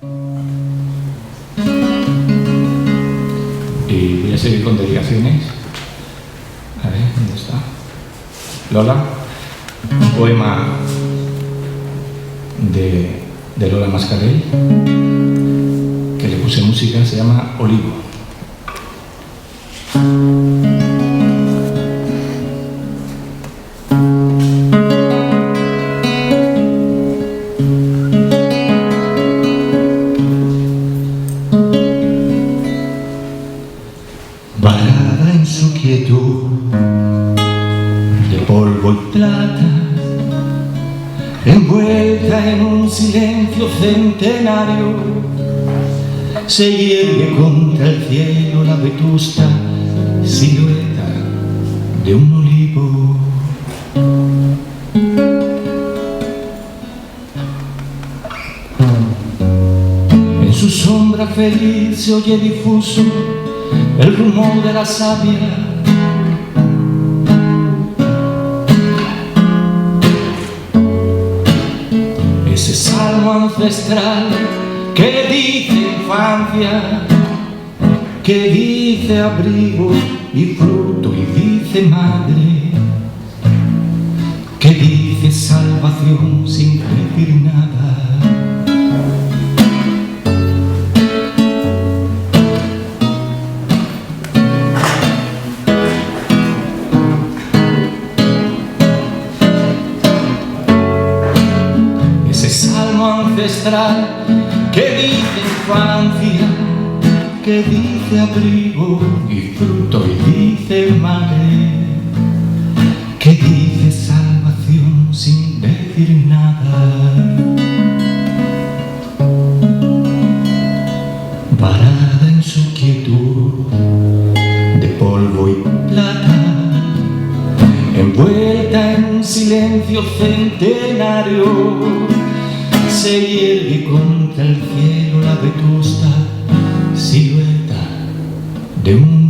Y voy a seguir con dedicaciones. A ver, ¿dónde está? Lola. Un poema de Lola Mascarell, que le puse música, se llama Olivo. Varada en su quietud de polvo y plata, envuelta en un silencio centenario, se hierve contra el cielo la vetusta silueta de un olivo. En su sombra feliz se oye difuso el rumor de la savia. Ese salmo ancestral que dice infancia, que dice abrigo y fruto y dice madre, que dice salvación sin decir nada. Ancestral que dice infancia, que dice abrigo y fruto y dice madre, que dice salvación sin decir nada. Varada en su quietud de polvo y plata, envuelta en un silencio centenario, se hierve contra el cielo la vetusta silueta de un